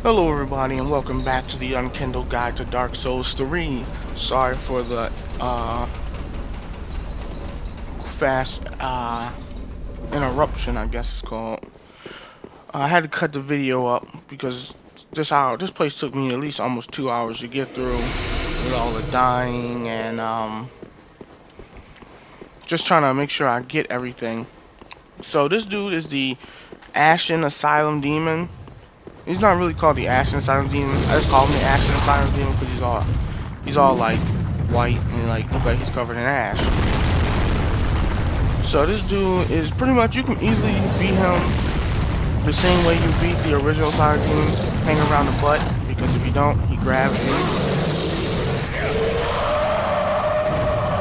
Hello everybody and welcome back to the Unkindled Guide to Dark Souls 3. Sorry for the fast interruption, I guess it's called. I had to cut the video up because this place took me at least almost 2 hours to get through with all the dying and just trying to make sure I get everything. So this dude is the Ashen Asylum Demon. He's not really called the Ashen Asylum Demon. I just call him the Ashen Asylum Demon because he's all like white and like look like he's covered in ash. So this dude is pretty much, you can easily beat him the same way you beat the original Asylum Demon, hang around the butt, because if you don't, he grabs you.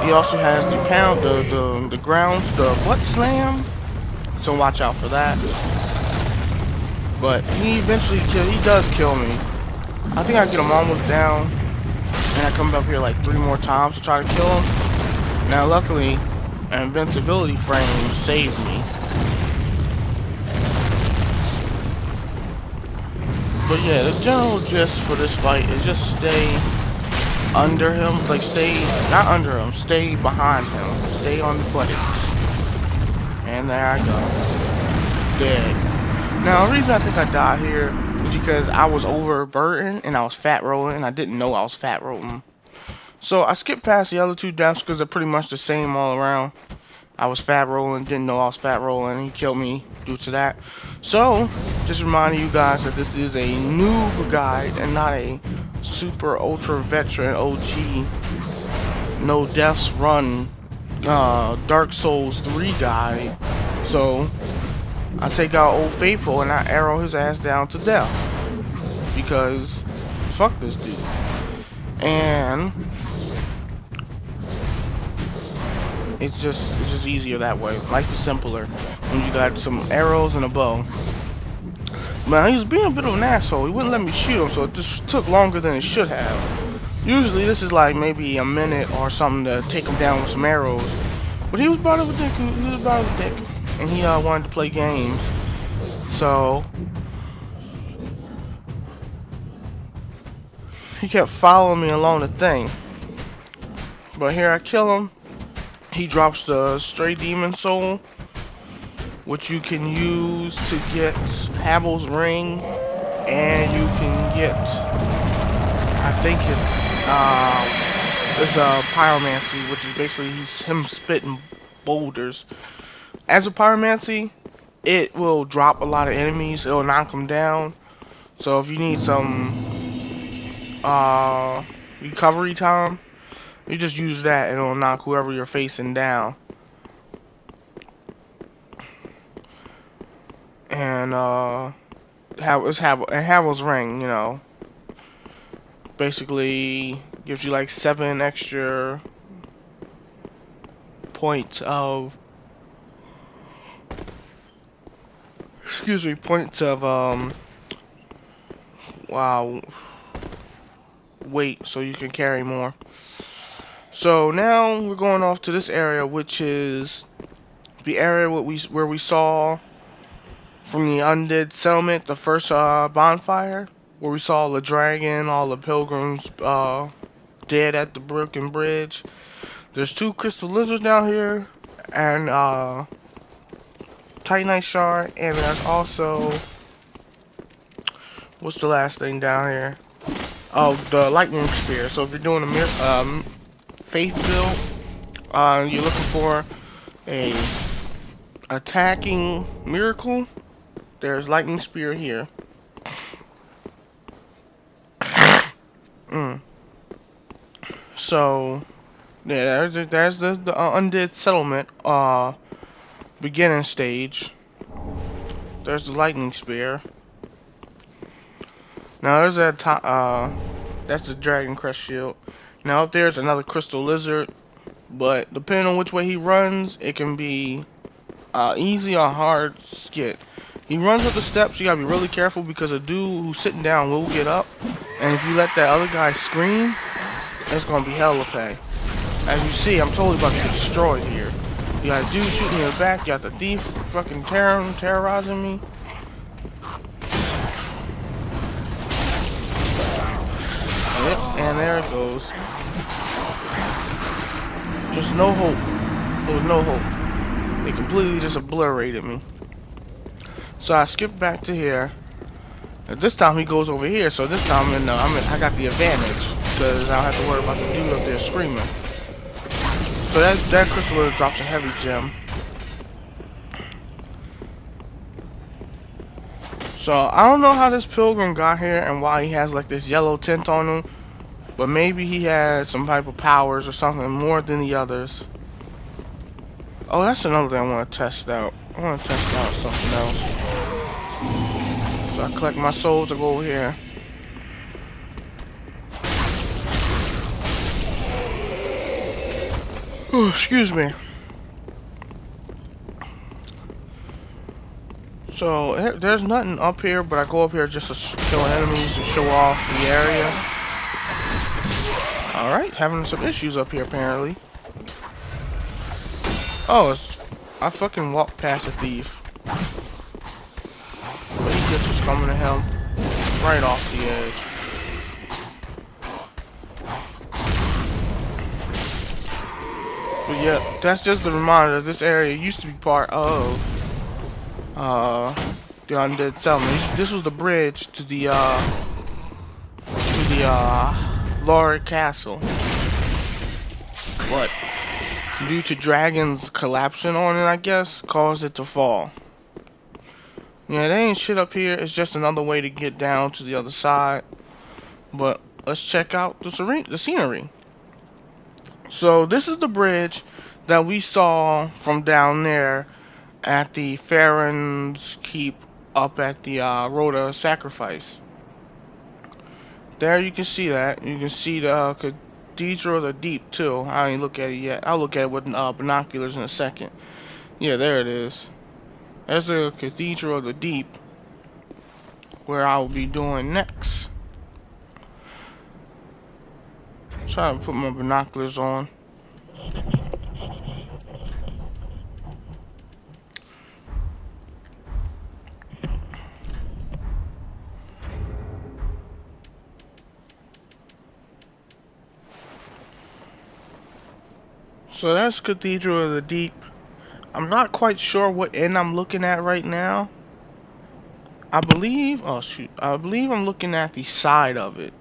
He also has the butt slam, so watch out for that. But he does kill me. I think I get him almost down, and I come up here like 3 more times to try to kill him. Now luckily, an invincibility frame saved me. But yeah, the general gist for this fight is just stay under him, like not under him, stay behind him, stay on the buttons. And there I go, dead. Now the reason I think I died here is because I was overburdened and I was fat rolling and I didn't know I was fat rolling. So I skipped past the other 2 deaths because they're pretty much the same all around. I was fat rolling, didn't know I was fat rolling, he killed me due to that. So, just reminding you guys that this is a noob guide and not a super ultra veteran OG no deaths run Dark Souls 3 guide. So, I take out Old Faithful and I arrow his ass down to death. Because, fuck this dude. And it's just easier that way. Life is simpler when you got some arrows and a bow. But he was being a bit of an asshole. He wouldn't let me shoot him, so it just took longer than it should have. Usually this is like maybe a minute or something to take him down with some arrows. But he was about of a dick. And he wanted to play games. So he kept following me along the thing. But here I kill him. He drops the Stray Demon Soul, which you can use to get Havel's Ring, and you can get, I think it's a Pyromancy, which is basically him spitting boulders. As a Pyromancy, it will drop a lot of enemies, it will knock them down. So if you need some recovery time, you just use that and it'll knock whoever you're facing down. And Havel's Ring, you know, basically gives you like 7 extra points of weight, so you can carry more. So now we're going off to this area, which is the area where we saw from the Undead Settlement, the first bonfire, where we saw the dragon, all the pilgrims dead at the broken bridge. There's 2 crystal lizards down here, and Titanite shard, and there's also, what's the last thing down here? Oh, the lightning spear. So if you're doing a faith build, you're looking for a attacking miracle, there's lightning spear here. So yeah, there's the Undead Settlement beginning stage. There's the lightning spear. Now there's that that's the Dragon Crest shield. Now up there's another crystal lizard, but depending on which way he runs, it can be easy or hard skit. He runs up the steps, you gotta be really careful because a dude who's sitting down will get up, and if you let that other guy scream, it's gonna be hell to pay. As you see, I'm totally about to get destroyed here. You got a dude shooting me in the back, you got the thief fucking terrorizing me. And there it goes. Just no hope. There was no hope. It completely just obliterated me. So I skipped back to here. And this time he goes over here, so this time I got the advantage because I don't have to worry about the dude up there screaming. So that crystal lily drops a heavy gem. So I don't know how this pilgrim got here and why he has like this yellow tint on him, but maybe he had some type of powers or something more than the others. Oh, that's another thing I want to test out. I want to test out something else. So I collect my souls to go over here. Oh, excuse me. So there's nothing up here, but I go up here just to kill enemies and show off the area. Alright, having some issues up here apparently. Oh, I fucking walked past a thief. But he just was coming to him right off the edge. But yeah, that's just a reminder that this area used to be part of the undead settlement. This was the bridge to the Laura Castle. But due to dragons collapsing on it, I guess, caused it to fall. Yeah, there ain't shit up here. It's just another way to get down to the other side. But let's check out the scenery. So this is the bridge that we saw from down there at the Farron's keep up at the Road of Sacrifice. There you can see that. You can see the Cathedral of the Deep too. I ain't look at it yet. I'll look at it with binoculars in a second. Yeah, there it is. There's the Cathedral of the Deep, where I will be doing next. Try to put my binoculars on. So that's Cathedral of the Deep. I'm not quite sure what end I'm looking at right now. I believe I'm looking at the side of it.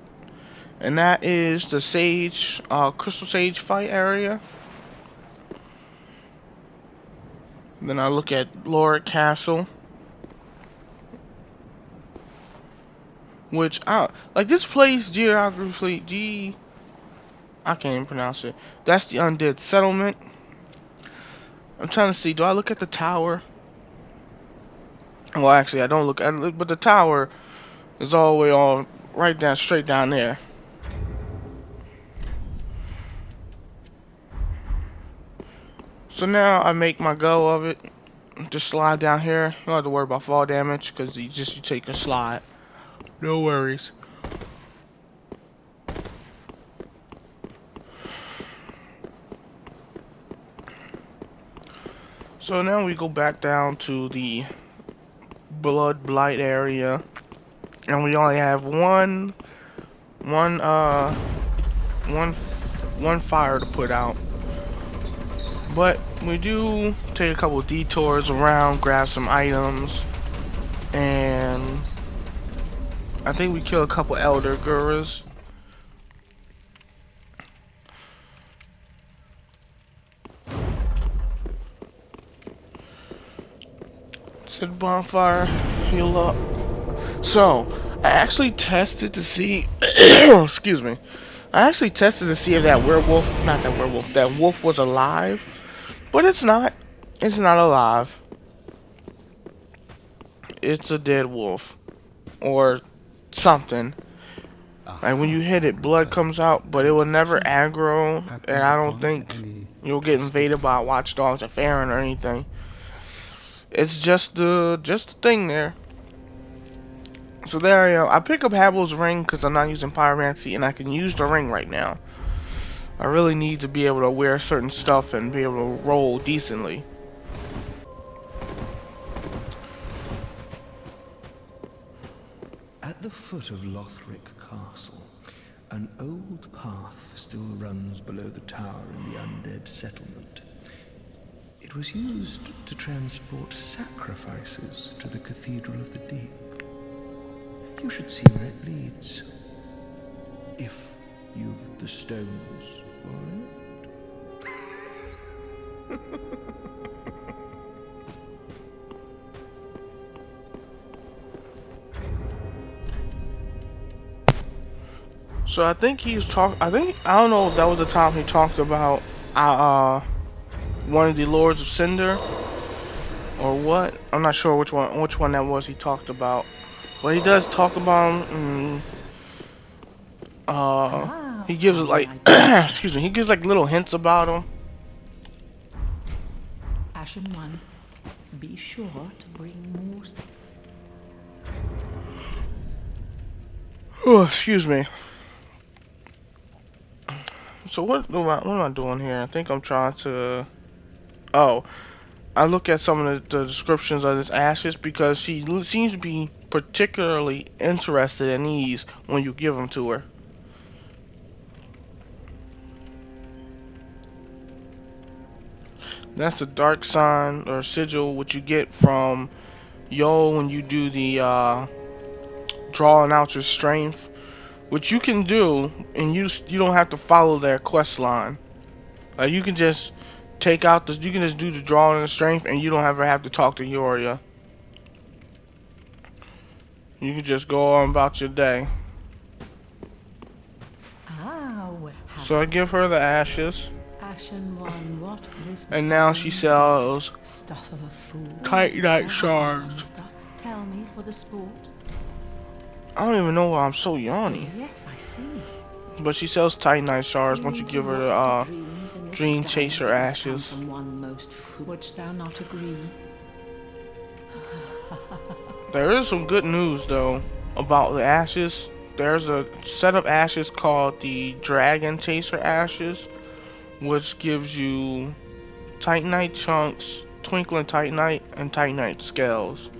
And that is the Sage, Crystal Sage fight area. Then I look at Laura Castle. Which, like this place geographically, I can't even pronounce it. That's the undead settlement. I'm trying to see, do I look at the tower? Well, actually, I don't look at it, but the tower is all the way right down, straight down there. So now I make my go of it. Just slide down here. You don't have to worry about fall damage because you take a slide. No worries. So now we go back down to the Blood Blight area, and we only have one fire to put out. But we do take a couple detours around, grab some items, and I think we kill a couple elder Guras. Set bonfire, heal up. So I actually tested to see excuse me. I actually tested to see if that that wolf was alive. But it's not. It's not alive. It's a dead wolf. Or something. Like when you hit it, blood comes out, but it will never aggro, and I don't think you'll get invaded by watchdogs or Farron or anything. It's just the thing there. So there I am. I pick up Habil's ring because I'm not using pyromancy, and I can use the ring right now. I really need to be able to wear certain stuff and be able to roll decently. At the foot of Lothric Castle, An old path still runs below the tower in the undead settlement. It was used to transport sacrifices to the Cathedral of the Deep. You should see where it leads, if you've the stones for it. So I think I don't know if that was the time he talked about one of the Lords of Cinder or what. I'm not sure which one that was he talked about. But he does talk about him. He gives like excuse me, he gives like little hints about him. Ashen One, be sure to bring more. Oh, excuse me. So what am I doing here? I think I'm trying to. Oh, I look at some of the descriptions of this Ashes because she seems to be particularly interested in these when you give them to her. That's the dark sign or sigil, which you get from Yo when you do the drawing out your strength, which you can do, and you don't have to follow their quest line. You can just take out the, you can just do the drawing and strength, and you don't ever have to talk to Yoria. You can just go on about your day. So I give her the ashes. Ashen One, what and now she sells stuff of a fool. Titanite shards. Tell me for the sport. I don't even know why I'm so yawny. Oh, yes, I see. But she sells Titanite shards once you give her the Dream Chaser ashes. From one most wouldst thou not agree? There is some good news though about the ashes. There's a set of ashes called the Dragon Chaser ashes, which gives you Titanite chunks, Twinkling Titanite, and Titanite scales.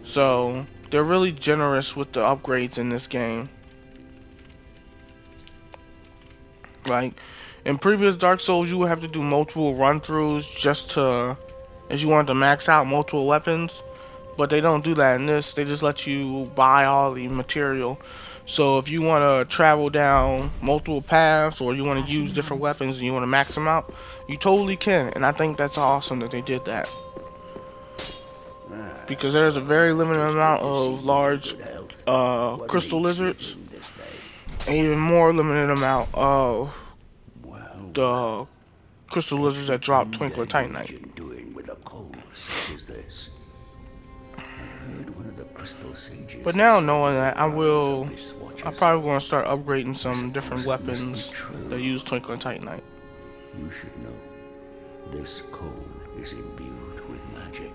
So they're really generous with the upgrades in this game. Like in previous Dark Souls, you would have to do multiple run-throughs just to, if you wanted to max out multiple weapons. But they don't do that in this. They just let you buy all the material. So if you want to travel down multiple paths, or you want to use different weapons and you want to max them out, you totally can. And I think that's awesome that they did that. Because there's a very limited amount of large crystal lizards. And even more limited amount of the crystal lizards that drop Twinkling Titanite. But now knowing that, I'm probably going to start upgrading some different weapons that use Twinkling Titanite. You should know, this coal is imbued with magic.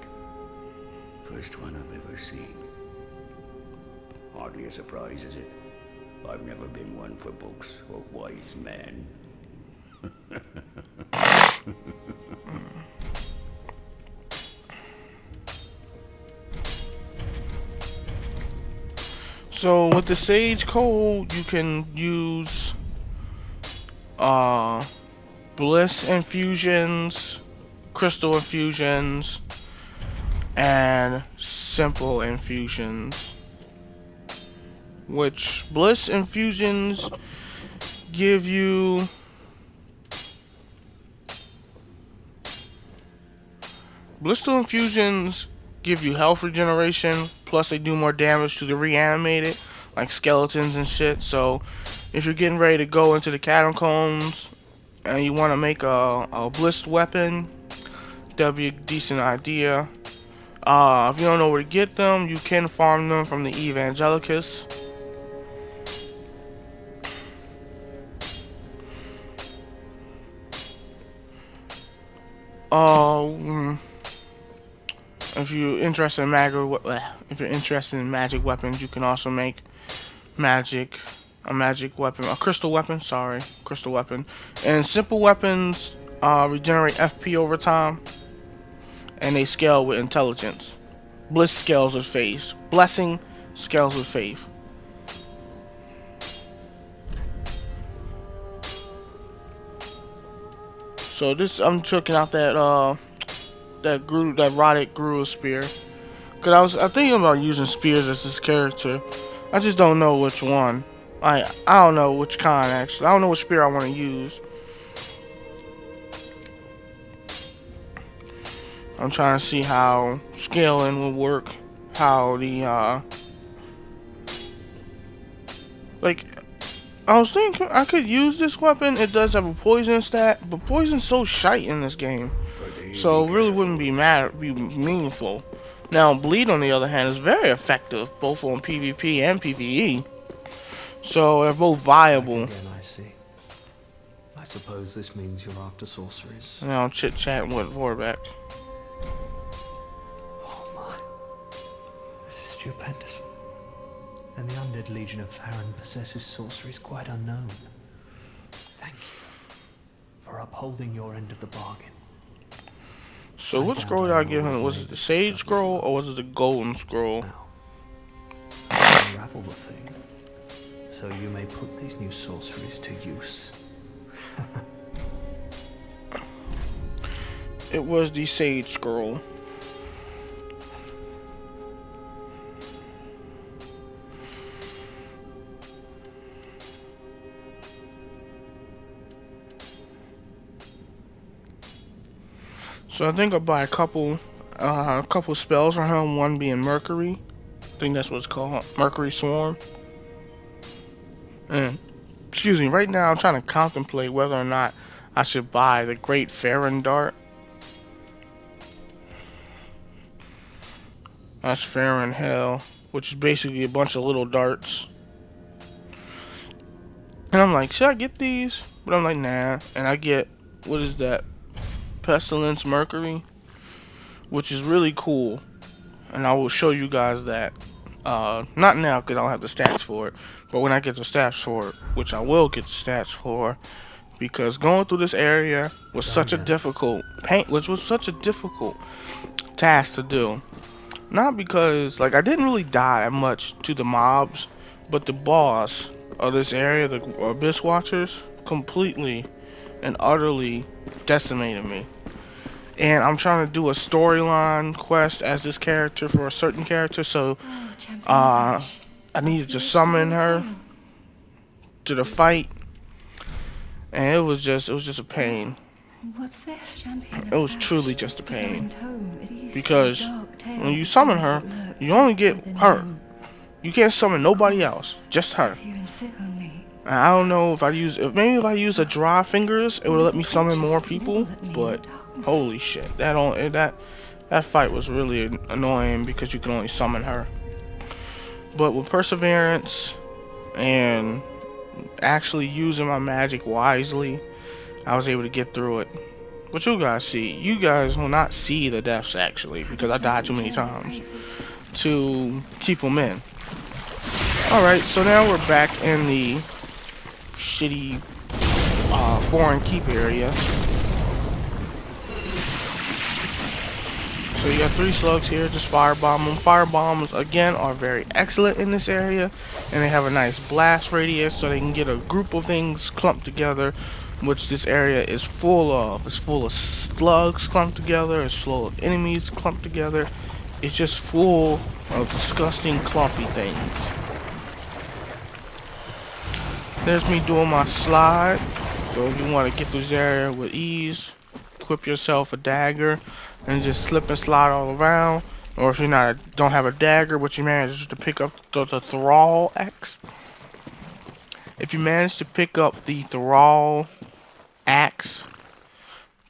First one I've ever seen. Hardly a surprise, is it? I've never been one for books or wise men. So with the Sage Coal, you can use Bliss infusions, Crystal infusions, and Simple infusions. Which Bliss infusions give you Blissful infusions give you health regeneration, plus they do more damage to the reanimated, like skeletons and shit. So if you're getting ready to go into the catacombs and you want to make a blissed weapon, that'd be a decent idea. If you don't know where to get them, you can farm them from the Evangelicus. If you're interested in magic weapons, you can also make a magic weapon, a crystal weapon. Sorry, crystal weapon. And simple weapons regenerate FP over time, and they scale with intelligence. Bliss scales with faith. Blessing scales with faith. So this, I'm checking out that that rotted Guru spear. Cause I thinking about using spears as this character. I just don't know which one. I don't know which kind actually. I don't know which spear I want to use. I'm trying to see how scaling will work. How the like, I was thinking I could use this weapon. It does have a poison stat, but poison's so shite in this game, so it really wouldn't be meaningful. Now, bleed on the other hand is very effective, both on PvP and PvE. So they're both viable. Again, I see. I suppose this means you're after sorceries. Now I'm chit chatting with Vorbeck. Oh my. This is stupendous. And the undead legion of Farron possesses sorceries quite unknown. Thank you for upholding your end of the bargain. So what scroll did I give him? Was it the Sage Scroll or was it the Golden Scroll? Now, unravel the thing, so you may put these new sorceries to use. It was the Sage Scroll. So I think I'll buy a couple spells for him. One being Mercury. I think that's what it's called, Mercury Swarm. And excuse me, right now I'm trying to contemplate whether or not I should buy the Great Farron Dart. That's Farron Hell, which is basically a bunch of little darts. And I'm like, should I get these? But I'm like, nah. And I get, what is that? Pestilence Mercury, which is really cool. And I will show you guys that. Not now because I don't have the stats for it, but when I get the stats for it, which I will get the stats for, because going through this area was such a difficult was such a difficult task to do. Not because like I didn't really die that much to the mobs, but the boss of this area, the Abyss Watchers, completely and utterly decimated me. And I'm trying to do a storyline quest as this character for a certain character, so I needed to summon her to the fight, and it was just a pain. What's this? Champion It was truly just a pain, because when you summon her, you only get her. You can't summon nobody else, just her. And I don't know if maybe if I use a dry fingers, it would let me summon more people, but holy shit, that fight was really annoying because you can only summon her. But with perseverance and actually using my magic wisely, I was able to get through it. But you guys see, you guys will not see the deaths actually, because I died too many times to keep them in. Alright, so now we're back in the shitty foreign keep area. So you got 3 slugs here, just firebomb them. Firebombs again are very excellent in this area, and they have a nice blast radius, so they can get a group of things clumped together, which this area is full of. It's full of slugs clumped together, it's full of enemies clumped together. It's just full of disgusting clumpy things. There's me doing my slide. So if you want to get through this area with ease, equip yourself a dagger and just slip and slide all around. Or if you don't have a dagger, but you manage to pick up the Thrall axe. If you manage to pick up the Thrall axe,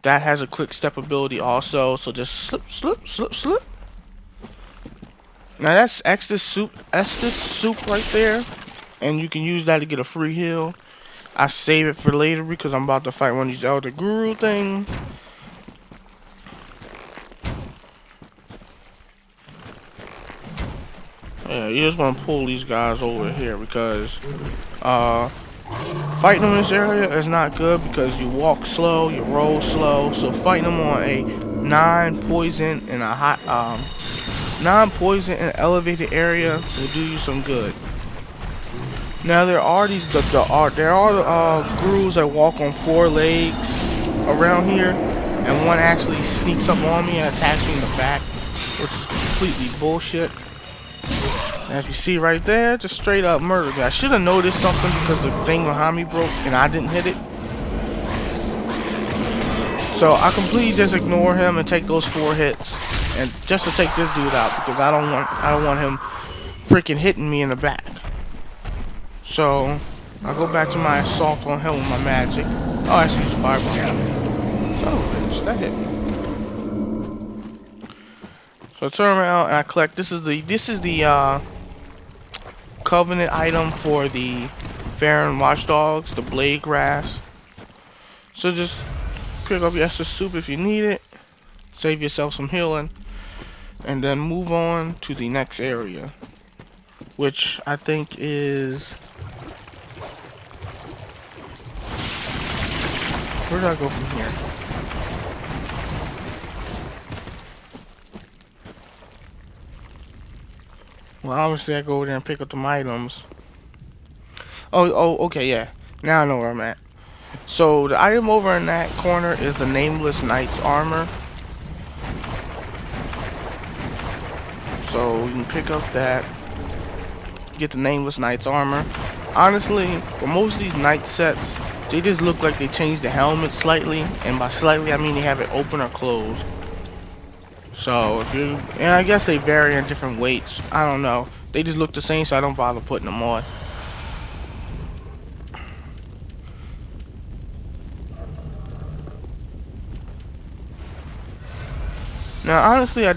that has a quick step ability also. So just slip, slip, slip, slip. Now that's Estus soup right there. And you can use that to get a free heal. I save it for later because I'm about to fight one of these Elder Guru things. Yeah, you just want to pull these guys over here because fighting them in this area is not good because you walk slow, you roll slow. So fighting them on a non-poison and a hot non-poison and elevated area will do you some good. Now there are these there are gurus that walk on 4 legs, around here, and one actually sneaks up on me and attacks me in the back, which is completely bullshit. As you see right there, just straight up murder me. I should have noticed something because the thing behind me broke and I didn't hit it. So I completely just ignore him and take those 4 hits, and just to take this dude out because I don't want him freaking hitting me in the back. So I go back to my assault on him with my magic. Oh, I actually used fireball. Son of a bitch, that hit me. So I turn around and I collect. This is the covenant item for the Farron watchdogs, the blade grass. So just pick up your extra soup if you need it, save yourself some healing, and then move on to the next area, which I think is, where do I go from here? Well, obviously I go over there and pick up them items. Oh, okay, yeah. Now I know where I'm at. So the item over in that corner is the Nameless Knight's armor. So you can pick up that, get the Nameless Knight's armor. Honestly, for most of these knight sets, they just look like they changed the helmet slightly, and by slightly I mean they have it open or closed. So if you, and I guess they vary in different weights. I don't know. They just look the same, so I don't bother putting them on. Now, honestly, I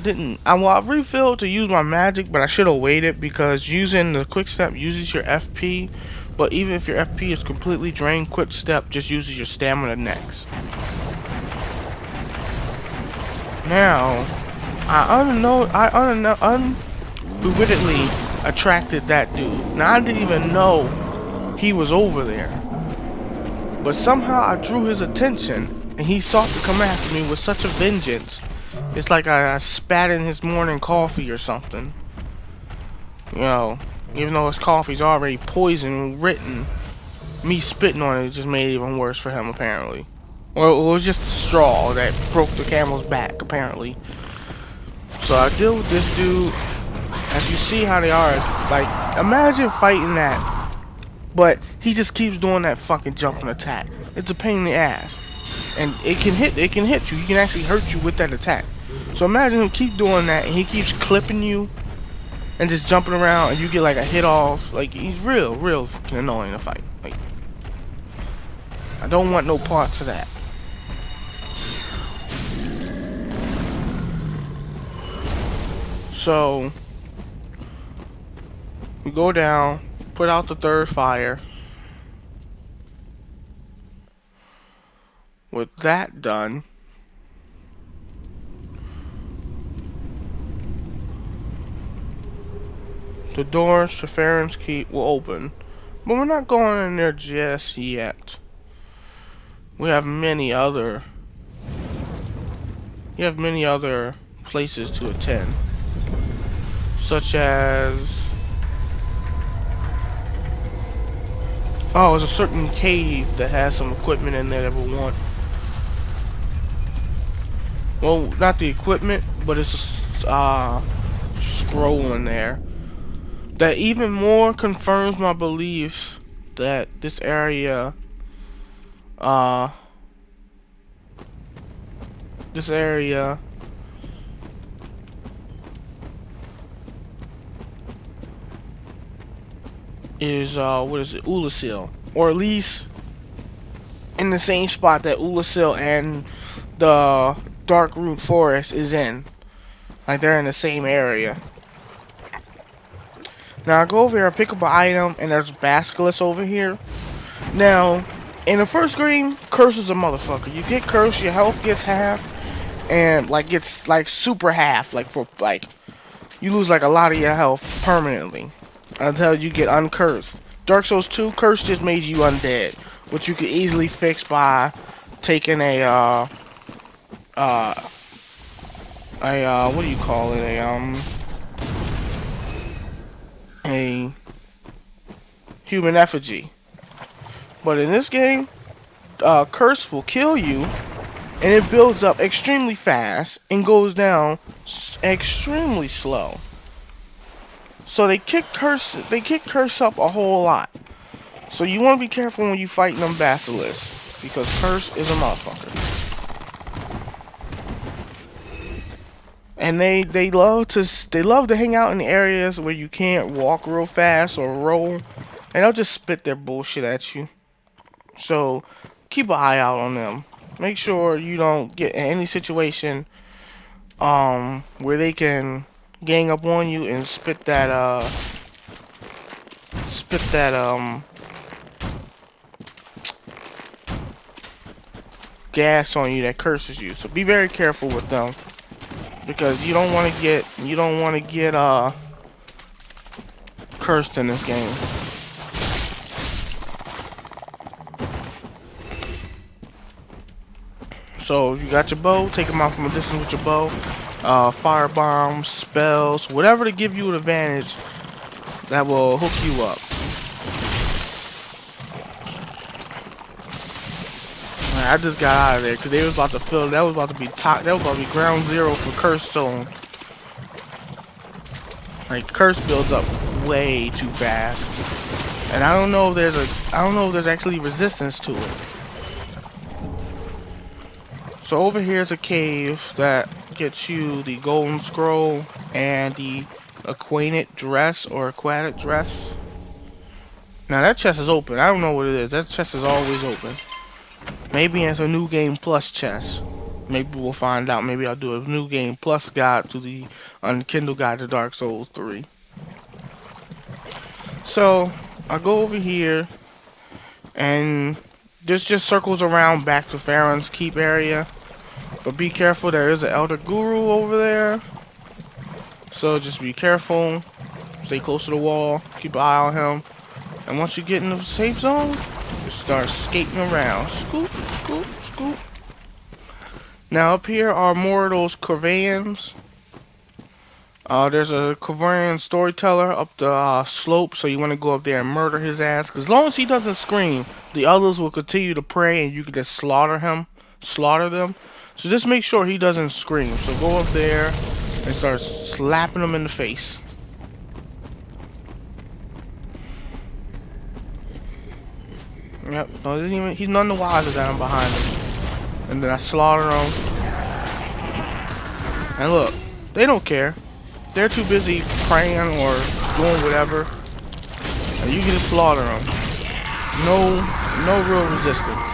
refilled to use my magic, but I should have waited because using the quick step uses your FP. But even if your FP is completely drained, quick step just uses your stamina next. Now, I unwittingly attracted that dude. Now, I didn't even know he was over there. But somehow I drew his attention, and he sought to come after me with such a vengeance. It's like I spat in his morning coffee or something. You know, even though his coffee's already poisoned, written, me spitting on it just made it even worse for him, apparently. Or it was just the straw that broke the camel's back, apparently. So I deal with this dude. As you see how they are, like, imagine fighting that, but he just keeps doing that fucking jumping attack. It's a pain in the ass. And it can hit you. He can actually hurt you with that attack. So imagine him keep doing that, and he keeps clipping you and just jumping around, and you get like a hit off. Like, he's real fucking annoying to fight. Like, I don't want no parts of that. So we go down, put out the 3rd fire. With that done, the doors to Farron's Keep will open, but we're not going in there just yet. We have many other places to attend, such as, oh, there's a certain cave that has some equipment in there that we want. Well, not the equipment, but it's a scroll in there that even more confirms my belief that this area is what is it, Ulasil, or at least in the same spot that Ulasil and the Dark Root Forest is in. Like, they're in the same area. Now I go over here, I pick up an item, and there's Basilisk over here. Now, in the first game, Curse is a motherfucker. You get Curse, your health gets half, and like gets like super half. Like for like, you lose like a lot of your health permanently until you get uncursed. Dark Souls 2, Curse just made you undead, which you could easily fix by taking a what do you call it? A human effigy. But in this game, Curse will kill you and it builds up extremely fast and goes down extremely slow. So they kick curse up a whole lot. So you want to be careful when you fighting them basilisks, because curse is a motherfucker. And they love to hang out in areas where you can't walk real fast or roll, and they'll just spit their bullshit at you. So keep an eye out on them. Make sure you don't get in any situation where they can gang up on you and spit that gas on you that curses you. So be very careful with them, because you don't want to get cursed in this game. So if you got your bow, take them out from a distance with your bow. Fire bombs, spells, whatever to give you an advantage that will hook you up. I just got out of there because they was about to fill. That was about to be ground zero for curse zone. Like, curse builds up way too fast, and I don't know if there's actually resistance to it. So over here is a cave that gets you the golden scroll and the aquatic dress. Now that chest is open. I don't know what it is. That chest is always open. Maybe it's a new game plus chest. Maybe we'll find out. Maybe I'll do a new game plus guide to the Unkindled guide to Dark Souls 3. So I'll go over here, and this just circles around back to Farron's keep area. But be careful, there is an elder guru over there. So just be careful. Stay close to the wall. Keep an eye on him. And once you get in the safe zone, just start skating around. Scoop, scoop, scoop. Now up here are more of those Corvans. There's a Corvan storyteller up the slope, so you want to go up there and murder his ass. Because as long as he doesn't scream, the others will continue to pray, and you can just slaughter them. So just make sure he doesn't scream. So go up there and start slapping him in the face. Yep, no, he's none the wiser down behind him. And then I slaughter him. And look, they don't care. They're too busy praying or doing whatever. And you can just slaughter them. No real resistance.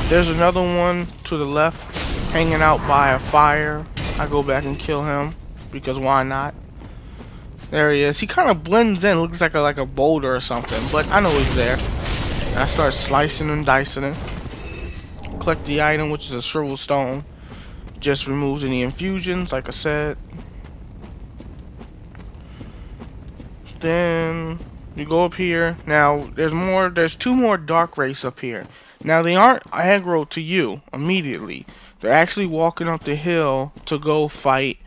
There's another one to the left, hanging out by a fire. I go back and kill him, because why not? There he is. He kind of blends in, looks like a boulder or something, but I know he's there. And I start slicing and dicing it. Collect the item, which is a shriveled stone. Just removes any infusions, like I said. Then you go up here. Now there's two more dark wraiths up here. Now they aren't aggro to you immediately. They're actually walking up the hill to go fight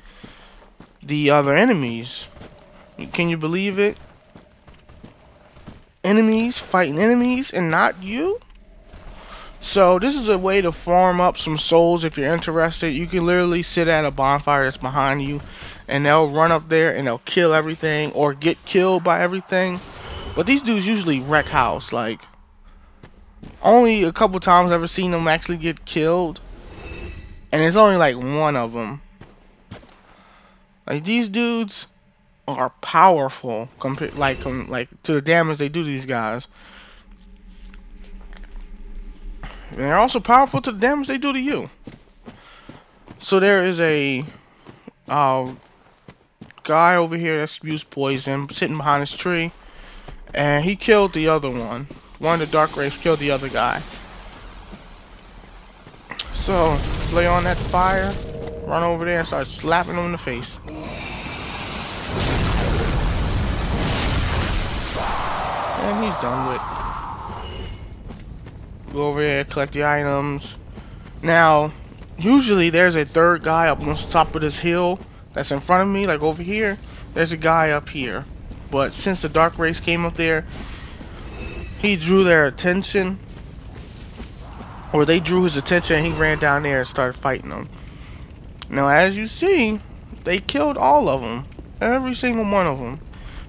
the other enemies. Can you believe it? Enemies fighting enemies and not you? So this is a way to farm up some souls if you're interested. You can literally sit at a bonfire that's behind you, and they'll run up there and they'll kill everything or get killed by everything. But these dudes usually wreck house. Like, only a couple times I've ever seen them actually get killed, and it's only like one of them. Like, these dudes are powerful compared, like to the damage they do to these guys. And they're also powerful to the damage they do to you. So there is a guy over here that spews poison sitting behind this tree, and he killed the other one. One of the dark wraiths killed the other guy. So lay on that fire, run over there and start slapping him in the face. And he's done with. Go over there, collect the items. Now, usually there's a third guy up on the top of this hill that's in front of me, like over here. There's a guy up here. but since the dark race came up there, he drew their attention, or they drew his attention, and he ran down there and started fighting them. Now, as you see, they killed all of them, every single one of them,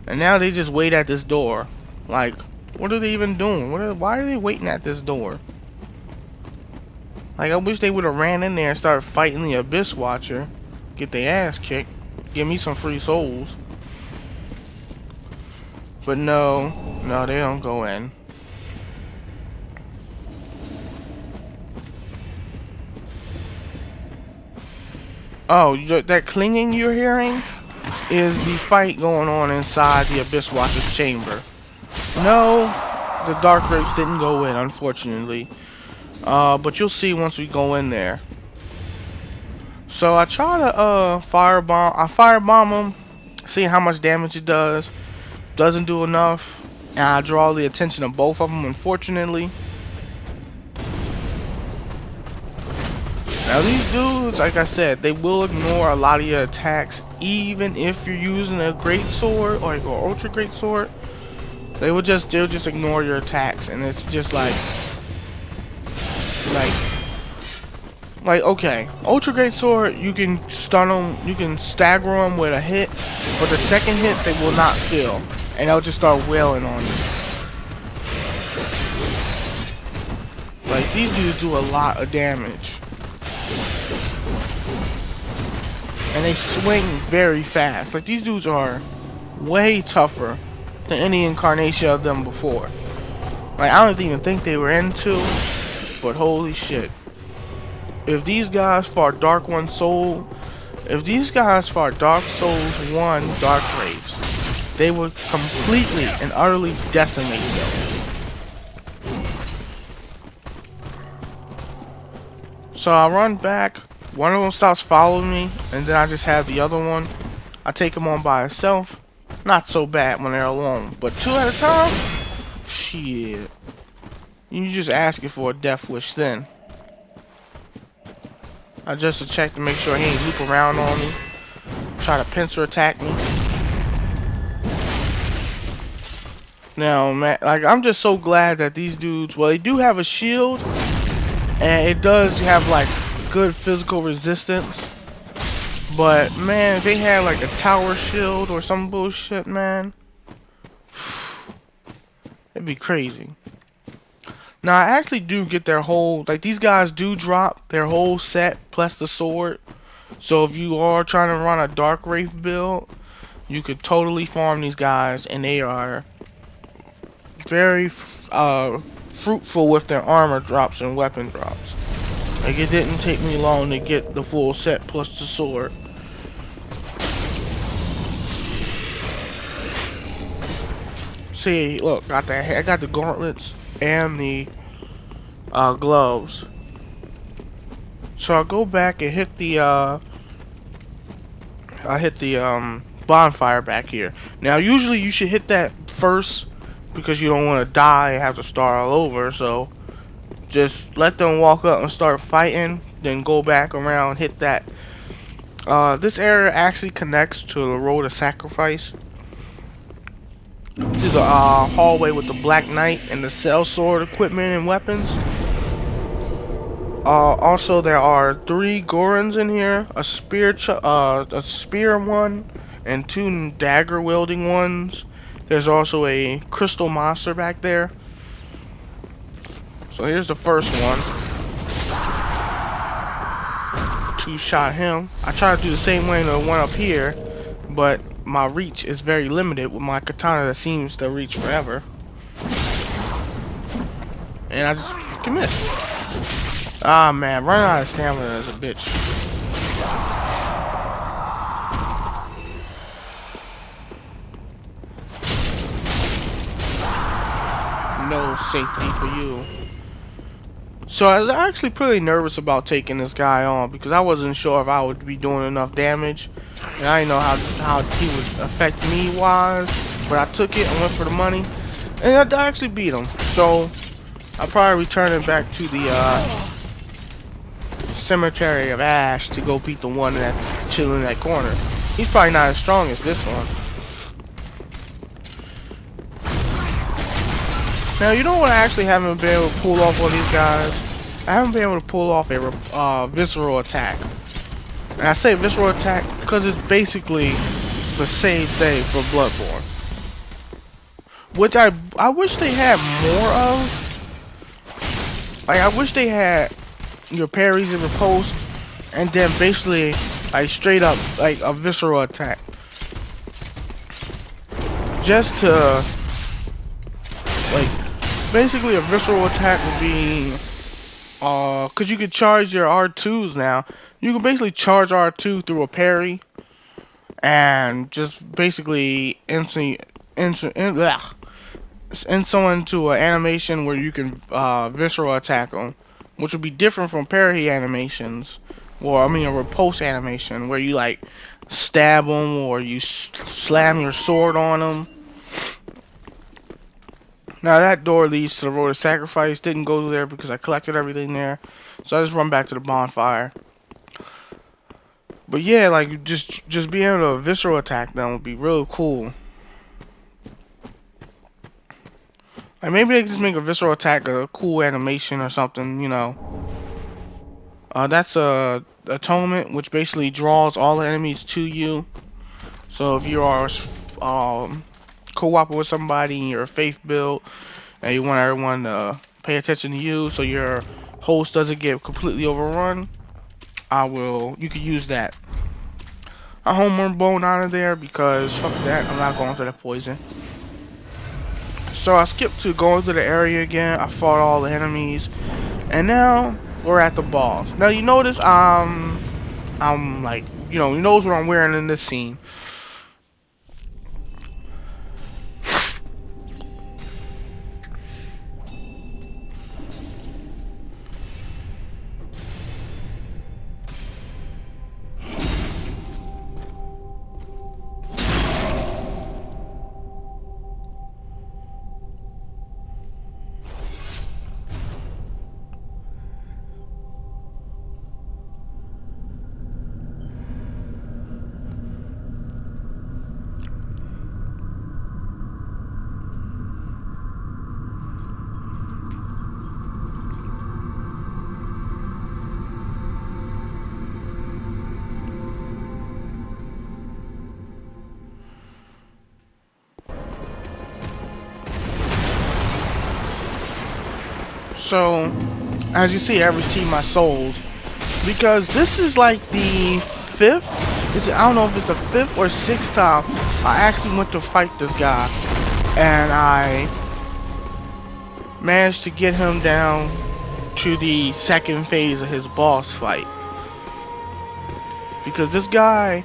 and now they just wait at this door. Like, what are they even doing? Why are they waiting at this door? Like, I wish they would have ran in there and started fighting the Abyss Watcher, get their ass kicked, give me some free souls. But no, they don't go in. Oh, that clinging you're hearing is the fight going on inside the Abyss Watcher's chamber. No, the Dark Rapes didn't go in, unfortunately. But you'll see once we go in there. So I try to firebomb him, see how much damage it does. Doesn't do enough, and I draw the attention of both of them, unfortunately. Now these dudes, like I said, they will ignore a lot of your attacks, even if you're using a great sword or ultra great sword. They'll just ignore your attacks, and it's just like okay, ultra great sword, you can stun them, you can stagger them with a hit, but the second hit they will not kill, and they'll just start wailing on you. Like, these dudes do a lot of damage. And they swing very fast. Like, these dudes are way tougher than any incarnation of them before. Like, I don't even think they were into, but holy shit. If these guys fought Dark Souls 1 Dark Race, they would completely and utterly decimate them. So I run back, one of them stops following me, and then I just have the other one. I take him on by itself. Not so bad when they're alone, but two at a time? Shit. You just asking for a death wish then. I just to check to make sure he ain't loop around on me, try to pincer attack me. Now, man, like, I'm just so glad that these dudes, well, they do have a shield, and it does have like good physical resistance. But man, if they had like a tower shield or some bullshit, man, it'd be crazy. Now, I actually do get their whole, like, these guys do drop their whole set plus the sword. So if you are trying to run a Dark Wraith build, you could totally farm these guys, and they are very fruitful with their armor drops and weapon drops. Like, it didn't take me long to get the full set plus the sword. See, look, I got the gauntlets and the gloves. So I'll go back and hit the bonfire back here. Now usually you should hit that first because you don't want to die and have to start all over. So just let them walk up and start fighting, then go back around, hit that. This area actually connects to the Road of Sacrifice. This is a hallway with the Black Knight and the Cell Sword equipment and weapons. Also, there are 3 Gorons in here, a spear one, and 2 dagger wielding ones. There's also a crystal monster back there. So here's the first one. 2-shot him. I try to do the same way to the one up here, but my reach is very limited with my katana that seems to reach forever. And I just can miss. Ah man, running out of stamina is a bitch. No safety for you. So I was actually pretty nervous about taking this guy on because I wasn't sure if I would be doing enough damage. And I didn't know how he would affect me wise. But I took it, I went for the money. And I actually beat him. So I'll probably return it back to the Cemetery of Ash to go beat the one that's chilling in that corner. He's probably not as strong as this one. Now, you know what I actually haven't been able to pull off on these guys? I haven't been able to pull off a visceral attack. And I say visceral attack because it's basically the same thing for Bloodborne. Which I wish they had more of. Like, I wish they had your parries and riposte, and then basically, like, straight up, like, a visceral attack. Just to, like, basically a visceral attack would be, cause you could charge your R2s now. You can basically charge R2 through a parry, and just basically end someone to an animation where you can visceral attack them, which would be different from parry animations, or I mean a riposte animation where you like stab them or you slam your sword on them. Now that door leads to the Road of Sacrifice. Didn't go there because I collected everything there, so I just run back to the bonfire. But yeah, like just being able to visceral attack them would be real cool. Like maybe they can just make a visceral attack a cool animation or something, you know. That's a atonement, which basically draws all the enemies to you. So if you are co-oping with somebody in your faith build and you want everyone to pay attention to you so your host doesn't get completely overrun, you could use that. I homeworm bone out of there because fuck that, I'm not going for that poison. So I skipped to going to the area again. I fought all the enemies, and now we're at the boss. Now you notice I'm like, you notice what I'm wearing in this scene. So, as you see, I received my souls because this is like the fifth. I don't know if it's the fifth or sixth time I actually went to fight this guy, and I managed to get him down to the second phase of his boss fight. Because this guy,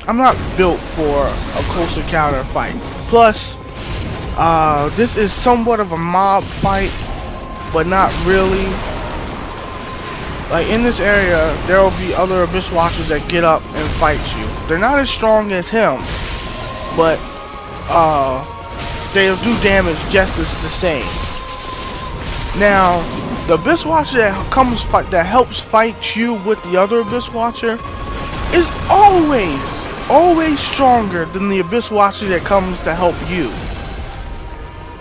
I'm not built for a close encounter fight. Plus, this is somewhat of a mob fight, but not really. Like in this area, there will be other Abyss Watchers that get up and fight you. They're not as strong as him, but they'll do damage just as the same. Now, the Abyss Watcher that helps fight you with the other Abyss Watcher is always stronger than the Abyss Watcher that comes to help you.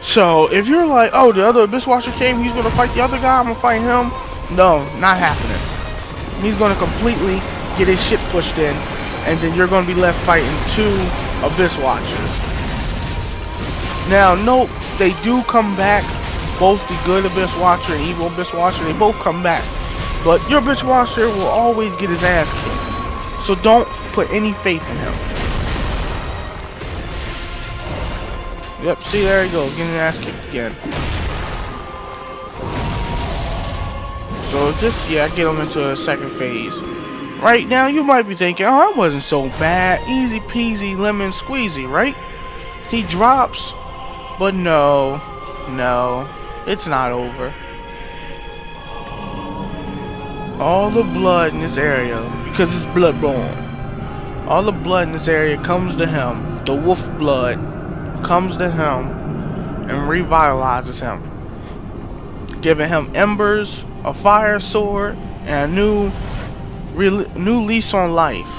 So if you're like, oh, the other Abyss Watcher came, he's gonna fight the other guy, I'm gonna fight him. No, not happening. He's gonna completely get his shit pushed in, and then you're gonna be left fighting two Abyss Watchers. Now, note, they do come back. Both the good Abyss Watcher and evil Abyss Watcher, they both come back. But your Abyss Watcher will always get his ass kicked. So don't put any faith in him. Yep, see, there he goes, getting his ass kicked again. So just, yeah, get him into a second phase. Right now, you might be thinking, oh, that wasn't so bad. Easy peasy, lemon squeezy, right? He drops, but no, it's not over. All the blood in this area, because it's Bloodborne, all the blood in this area comes to him. The wolf blood comes to him and revitalizes him, giving him embers, a fire sword, and a new lease on life.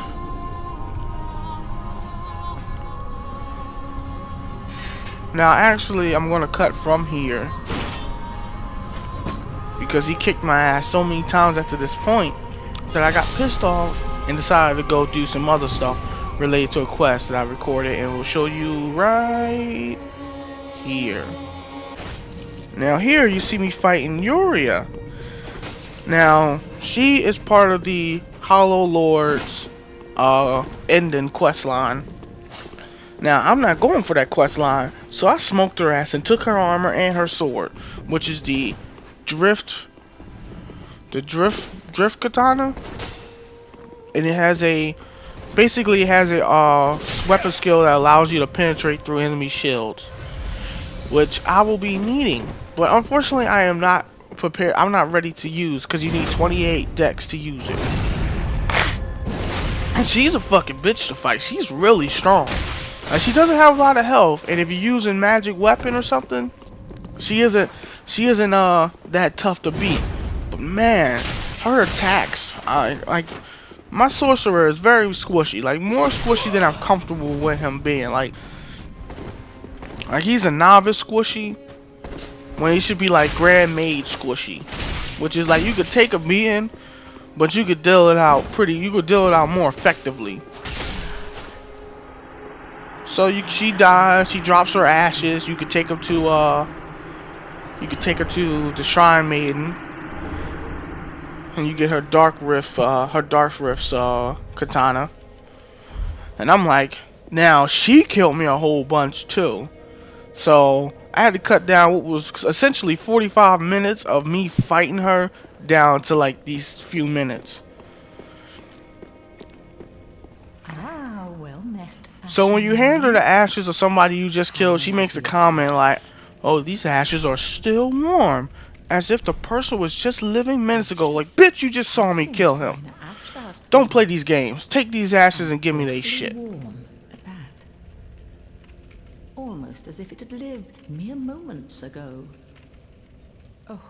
Now, actually, I'm gonna cut from here because he kicked my ass so many times after this point that I got pissed off and decided to go do some other stuff related to a quest that I recorded, and will show you right here. Now here you see me fighting Uria. Now she is part of the Hollow Lord's ending quest line. Now I'm not going for that quest line, so I smoked her ass and took her armor and her sword, which is the drift katana, and it has a basically it has a weapon skill that allows you to penetrate through enemy shields, which I will be needing. But unfortunately, I am not prepared. I'm not ready to use because you need 28 dex to use it. And she's a fucking bitch to fight. She's really strong. She doesn't have a lot of health, and if you're using magic weapon or something, she isn't that tough to beat. But man, her attacks, like my sorcerer is very squishy, like more squishy than I'm comfortable with him being. Like he's a novice squishy when he should be like grand mage squishy, which is like you could take a beating, but you could deal it out more effectively. So she dies, she drops her ashes. You could take her to the Shrine Maiden, and you get her Dark Rift's katana. And I'm like, now she killed me a whole bunch too. So I had to cut down what was essentially 45 minutes of me fighting her down to like these few minutes. Ah, well met. So when you hand her the ashes of somebody you just killed, she makes a comment like, "Oh, these ashes are still warm," as if the person was just living minutes ago. Like, bitch, you just saw me kill him. Don't play these games. Take these ashes and give me they shit. Warm at that. Almost as if it had lived mere moments ago. Oh,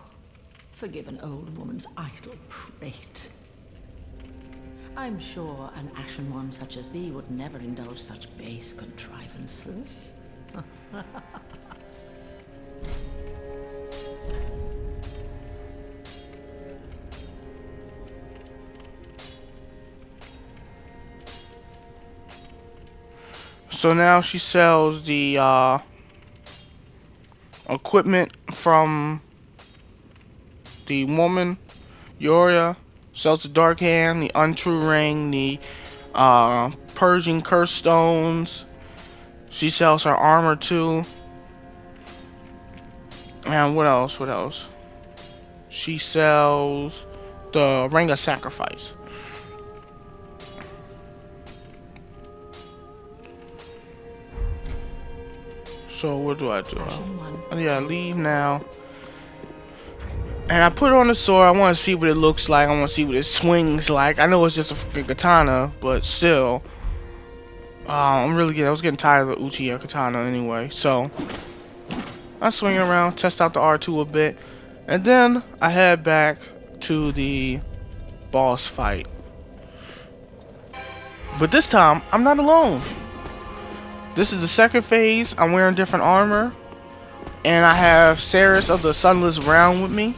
forgive an old woman's idle prate. I'm sure an ashen one such as thee would never indulge such base contrivances. So now she sells the equipment from the woman, Uria. Sells the Dark Hand, the Untrue Ring, the Purging Curse Stones. She sells her armor too. And what else? What else? She sells the Ring of Sacrifice. So what do I do? Yeah, leave now. And I put on the sword. I want to see what it looks like. I want to see what it swings like. I know it's just a fucking katana, but still, I was getting tired of the Uchiha katana anyway. So I swing it around, test out the R2 a bit, and then I head back to the boss fight. But this time, I'm not alone. This is the second phase. I'm wearing different armor, and I have Ceres of the Sunless Realm with me.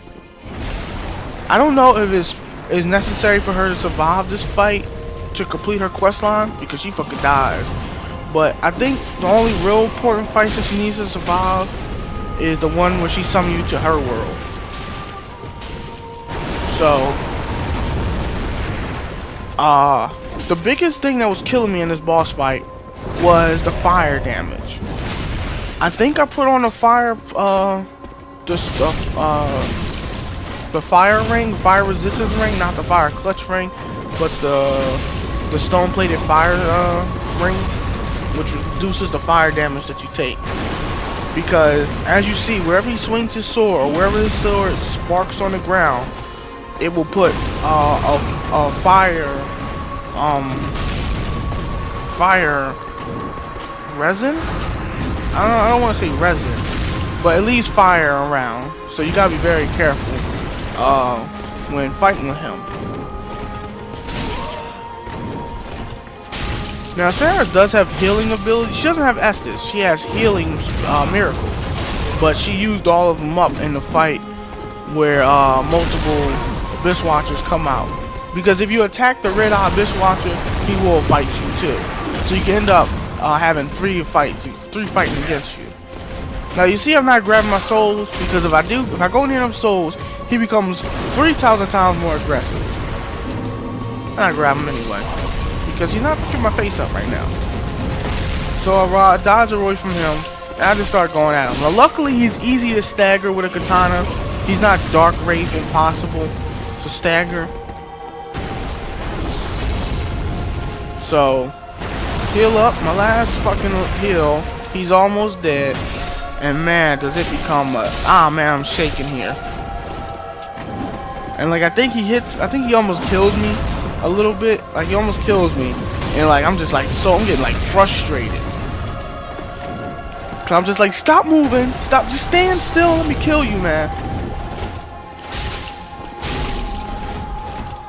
I don't know if it's necessary for her to survive this fight to complete her quest line, because she fucking dies. But I think the only real important fight that she needs to survive is the one where she summons you to her world. So, the biggest thing that was killing me in this boss fight was the fire damage. I think I put on the fire, the fire ring, fire resistance ring, not the fire clutch ring, but the stone-plated fire ring, which reduces the fire damage that you take. Because as you see, wherever he swings his sword, or wherever his sword sparks on the ground, it will put a fire resin. I don't want to say resin, but at least fire around. So you gotta be very careful when fighting with him. Now Sarah does have healing ability. She doesn't have Estus. She has healing miracle, but she used all of them up in the fight where multiple Abyss Watchers come out. Because if you attack the Red Eye Abyss Watcher, he will fight you too. So you can end up having three fighting against you. Now you see I'm not grabbing my souls because if I go near them souls, he becomes 3,000 times more aggressive. And I grab him anyway because he's not picking my face up right now. So I dodge away from him and I just start going at him. Now luckily he's easy to stagger with a katana. He's not Dark Wraith impossible to stagger. So heal up, my last fucking heal. He's almost dead. And man, does it become man, I'm shaking here. And like I think he almost killed me a little bit. Like he almost kills me. And like I'm just like I'm getting like frustrated. Cause I'm just like, stop moving, stop, just stand still, let me kill you, man.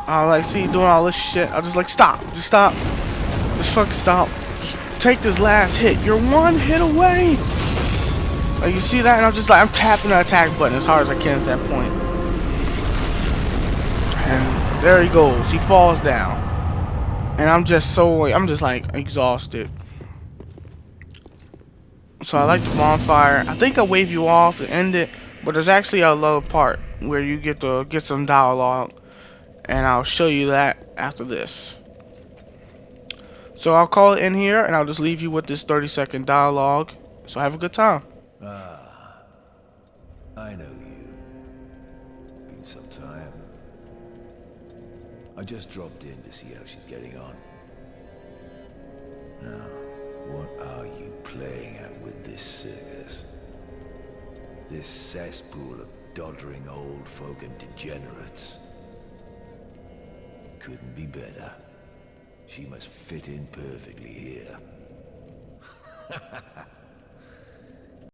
I like see you doing all this shit. I just like stop, just fucking stop. Just take this last hit. You're one hit away. Like you see that, and I'm just like I'm tapping the attack button as hard as I can at that point. And there he goes. He falls down. And I'm just like exhausted. So I like the bonfire. I think I wave you off and end it, but there's actually a little part where you get to get some dialogue, and I'll show you that after this. So I'll call it in here, and I'll just leave you with this 30-second dialogue. So have a good time. Ah, I know you. Been some time. I just dropped in to see how she's getting on. Now, what are you playing at with this circus? This cesspool of doddering old folk and degenerates? Couldn't be better. She must fit in perfectly here.